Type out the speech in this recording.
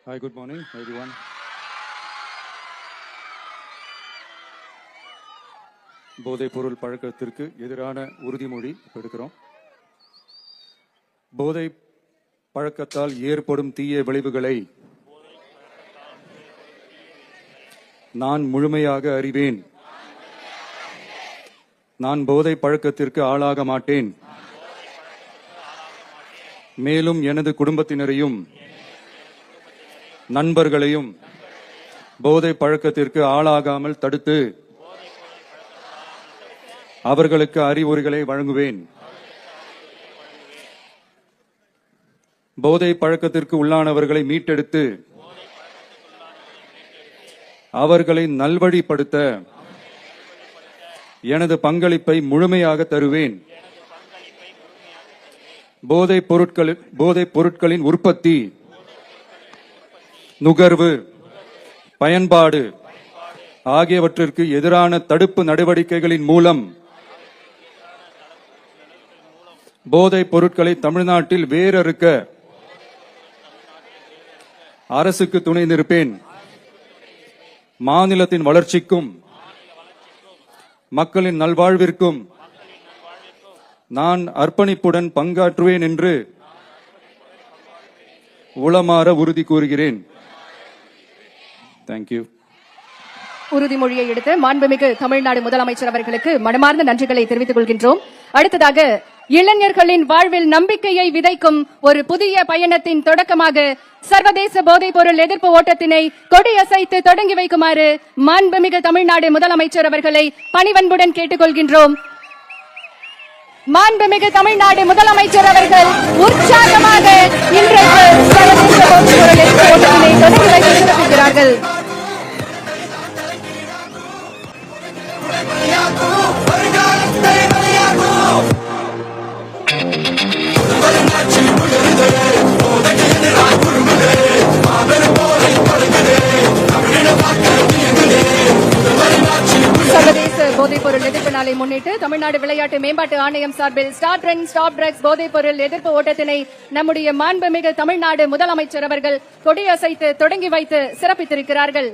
Hi, good morning, everyone. போதைப் பொருள் பழக்கத்திற்கு எதிரான உறுதிமொழி எடுக்கிறோம். போதை பழக்கத்தால் ஏற்படும் தீய விளைவுகளை நான் முழுமையாக அறிவேன். நான் போதை பழக்கத்திற்கு ஆளாக மாட்டேன். மேலும் எனது குடும்பத்தினரையும் நண்பர்களையும் போதை பழக்கத்திற்கு ஆளாகாமல் தடுத்து அவர்களுக்கு அறிவுரைகளை வழங்குவேன். போதை பழக்கத்திற்கு உள்ளானவர்களை மீட்டெடுத்து அவர்களை நல்வழிப்படுத்த எனது பங்களிப்பை முழுமையாக தருவேன். போதைப் பொருட்களின் உற்பத்தி, நுகர்வு, பயன்பாடு ஆகியவற்றிற்கு எதிரான தடுப்பு நடவடிக்கைகளின் மூலம் போதைப் பொருட்களை தமிழ்நாட்டில் வேரறுக்க அரசுக்கு துணை நிற்பேன். மாநிலத்தின் வளர்ச்சிக்கும் மக்களின் நல்வாழ்விற்கும் நான் அர்ப்பணிப்புடன் பங்காற்றுவேன் என்று உளமாற உறுதி கூறுகிறேன். தேங்க்யூ. உறுதிமொழியை எடுத்த மாண்புமிகு தமிழ்நாடு முதலமைச்சர் அவர்களுக்கு மனமார்ந்த நன்றிகளை தெரிவித்துக் கொள்கின்றோம். அடுத்ததாக இளைஞர்களின் வாழ்வில் நம்பிக்கையை விதைக்கும் ஒரு புதிய பயணத்தின் தொடக்கமாக சர்வதேச போதைப் பொருள் எதிர்ப்பு ஓட்டத்தினை கொடியசைத்து தொடங்கி வைக்குமாறு மாண்புமிகு தமிழ்நாடு முதலமைச்சர் அவர்களை பணிவன்புடன் கேட்டுக்கொள்கின்றோம். மாண்புமிகு தமிழ்நாடு முதலமைச்சர் அவர்கள் உற்சாகமாக இன்றைக்கு சர்வதேச போதைப் பொருள் எதிர்ப்பு ஓட்டத்தினை தொடங்கி வைத்து சிறப்பிக்கிறார்கள். சர்வதேச போதைப் பொருள் எதிர்ப்பு நாளை முன்னிட்டு தமிழ்நாடு விளையாட்டு மேம்பாட்டு ஆணையம் சார்பில் ஸ்டாப் ட்ரங்க்ஸ் ஸ்டாப் ட்ரக்ஸ் போதைப் பொருள் எதிர்ப்பு ஓட்டத்தினை நம்முடைய மாண்புமிகு தமிழ்நாடு முதலமைச்சர் அவர்கள் கொடியசைத்து தொடங்கி வைத்து சிறப்பித்திருக்கிறார்கள்.